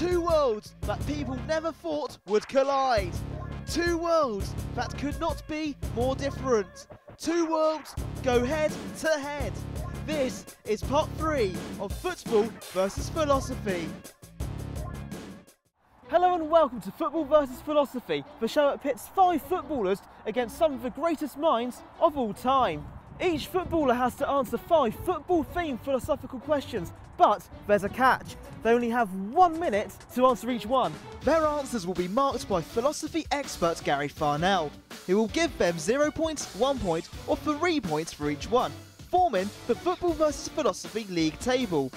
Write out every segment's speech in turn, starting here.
Two worlds that people never thought would collide. Two worlds that could not be more different. Two worlds go head to head. This is part 3 of Football versus Philosophy. Hello and welcome to Football versus Philosophy, the show that pits 5 footballers against some of the greatest minds of all time. Each footballer has to answer 5 football-themed philosophical questions, but there's a catch. They only have 1 minute to answer each one. Their answers will be marked by philosophy expert Gary Farnell, who will give them 0 points, 1 point or 3 points for each one, forming the Football versus Philosophy League table.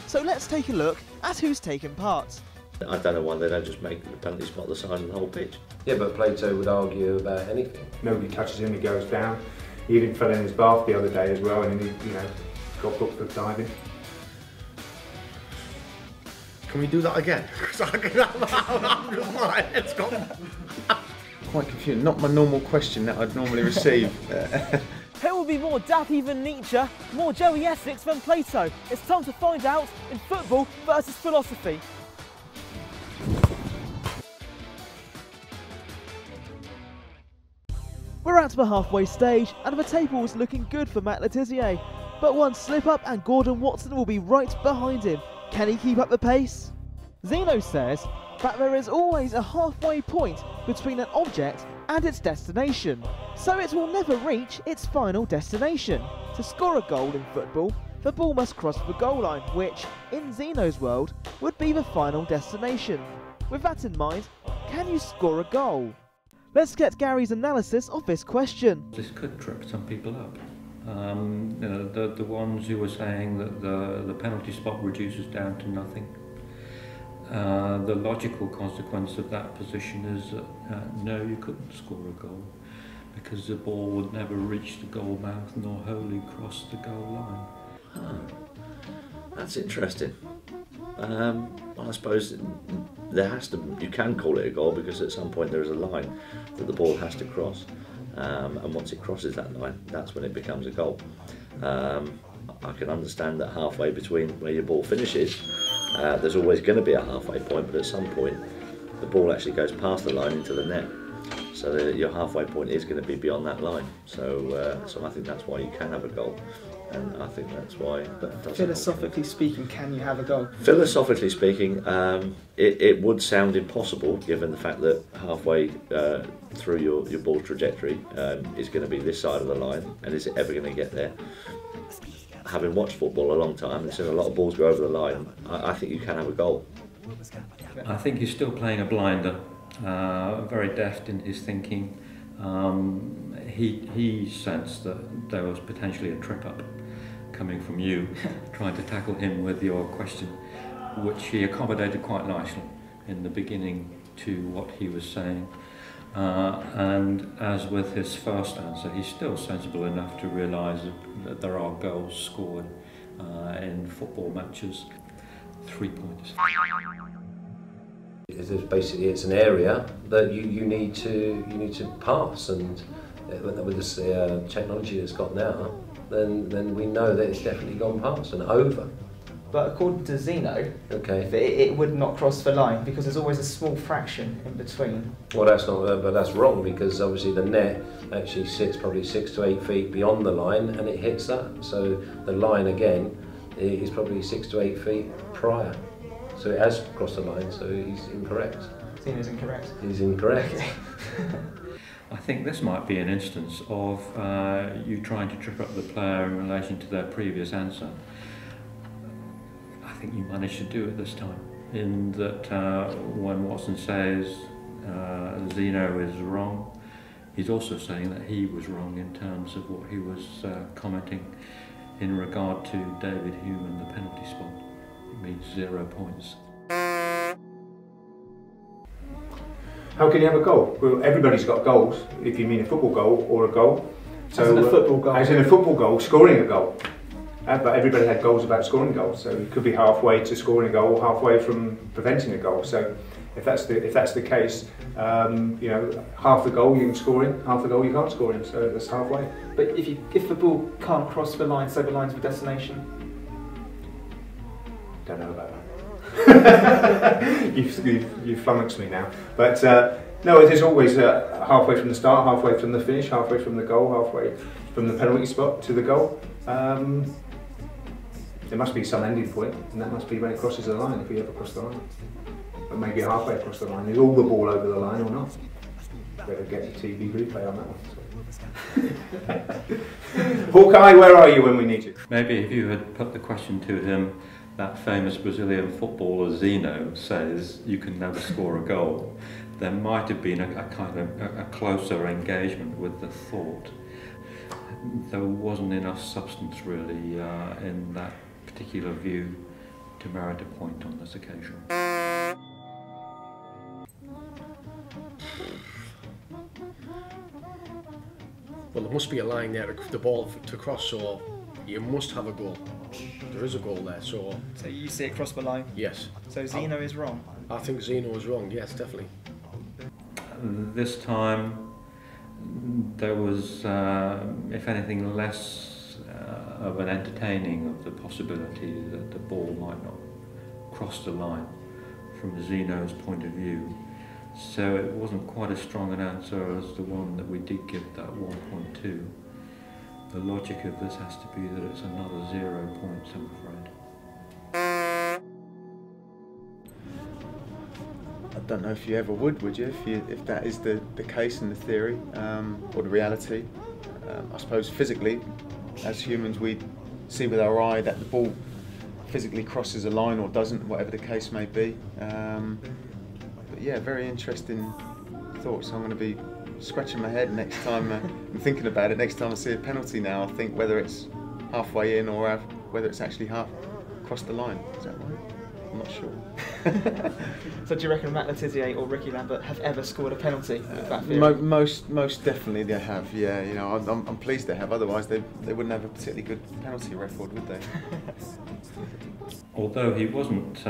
So let's take a look at who's taken part. I don't know why they don't just make the penalty spot the side of the whole pitch. Yeah, but Plato would argue about anything. Nobody touches him, he goes down. He even fell in his bath the other day as well, and he, got booked for diving. Can we do that again? It's gone. Quite confused. Not my normal question that I'd normally receive. Who will be more Dappy than Nietzsche, more Joey Essex than Plato? It's time to find out in Football versus Philosophy. We're at the halfway stage and the table is looking good for Matt Letizia, but one slip up and Gordon Watson will be right behind him. Can he keep up the pace? Zeno says that there is always a halfway point between an object and its destination, so it will never reach its final destination. To score a goal in football, the ball must cross the goal line, which, in Zeno's world, would be the final destination. With that in mind, can you score a goal? Let's get Gary's analysis of this question. This could trip some people up. The ones who were saying that the penalty spot reduces down to nothing. The logical consequence of that position is that no, you couldn't score a goal because the ball would never reach the goal mouth nor wholly cross the goal line. That's interesting. Well, I suppose you can call it a goal because at some point there is a line that the ball has to cross, and once it crosses that line, that's when it becomes a goal. I can understand that halfway between where your ball finishes, there's always going to be a halfway point, but at some point the ball actually goes past the line into the net, so that your halfway point is going to be beyond that line. So I think that's why you can have a goal. And I think that's why. Philosophically speaking, can you have a goal? Philosophically speaking, it would sound impossible given the fact that halfway through your ball trajectory is going to be this side of the line, and is it ever going to get there? Having watched football a long time and seen a lot of balls go over the line, I think you can have a goal. I think he's still playing a blinder, very deft in his thinking. He sensed that there was potentially a trip up coming from you, trying to tackle him with your question, which he accommodated quite nicely in the beginning to what he was saying. And as with his first answer, he's still sensible enough to realise that there are goals scored in football matches. 3 points. Basically, it's an area that you need to pass, and with this technology that's got now, then we know that it's definitely gone past and over. But according to Zeno, okay, it would not cross the line because there's always a small fraction in between. Well, that's not, but that's wrong because obviously the net actually sits probably 6 to 8 feet beyond the line, and it hits that. So the line again is probably 6 to 8 feet prior. So it has crossed the line. So he's incorrect. Zeno's incorrect. He's incorrect. Okay. I think this might be an instance of you trying to trip up the player in relation to their previous answer. I think you managed to do it this time, in that when Watson says Zeno is wrong, he's also saying that he was wrong in terms of what he was commenting in regard to David Hume and the penalty spot. It means 0 points. How can you have a goal? Well, everybody's got goals, if you mean a football goal or a goal. So, as in a football goal? As in a football goal, scoring a goal. But everybody had goals about scoring goals, so you could be halfway to scoring a goal or halfway from preventing a goal. So if that's the case, half the goal you can score in, half the goal you can't score in, so that's halfway. But if the ball can't cross the line, so the line's the destination? Don't know about that. you've flummoxed me now. But no, it is always halfway from the start, halfway from the finish, halfway from the goal, halfway from the penalty spot to the goal. There must be some ending point, and that must be when it crosses the line, if we ever cross the line. But maybe halfway across the line. Is all the ball over the line or not? Better get the TV replay on that one. Hawkeye, where are you when we need you? Maybe if you had put the question to him, that famous Brazilian footballer Zeno says you can never score a goal, there might have been a kind of a closer engagement with the thought. There wasn't enough substance really in that particular view to merit a point on this occasion. Well, there must be a line there for the ball to cross, so you must have a goal. There is a goal there, so... So you see it cross the line? Yes. So Zeno is wrong? I think Zeno is wrong, yes, definitely. This time there was, if anything, less of an entertaining of the possibility that the ball might not cross the line from Zeno's point of view. So it wasn't quite as strong an answer as the one that we did give that 1.2. The logic of this has to be that it's another 0 points, I'm afraid. I don't know if you ever would you? If that is the case in the theory or the reality. I suppose physically, as humans, we see with our eye that the ball physically crosses a line or doesn't, whatever the case may be. But yeah, very interesting thoughts. I'm going to be scratching my head next time I'm thinking about it. Next time I see a penalty now, I'll think whether it's halfway in or whether it's actually half across the line. Is that right? I'm not sure. So do you reckon Matt Le Tissier or Ricky Lambert have ever scored a penalty with that theory? Most definitely they have. Yeah, you know, I'm pleased they have. Otherwise, they wouldn't have a particularly good penalty record, would they? Although he wasn't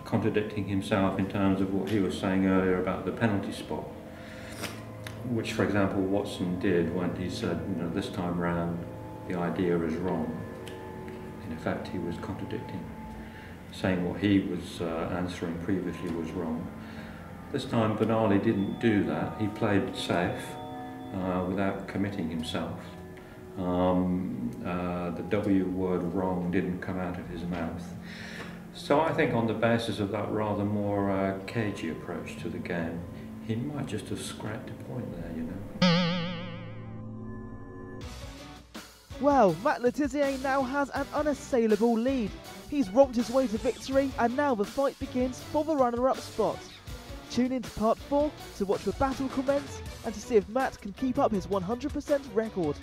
contradicting himself in terms of what he was saying earlier about the penalty spot, which, for example, Watson did when he said, you know, this time round the idea is wrong. In effect, he was contradicting, saying what he was answering previously was wrong. This time Benali didn't do that. He played safe without committing himself. The W word wrong didn't come out of his mouth. So I think on the basis of that rather more cagey approach to the game, he might just have scrapped a point there, you know. Well, Matt Le Tissier now has an unassailable lead. He's romped his way to victory, and now the fight begins for the runner-up spot. Tune in to part 4 to watch the battle commence and to see if Matt can keep up his 100% record.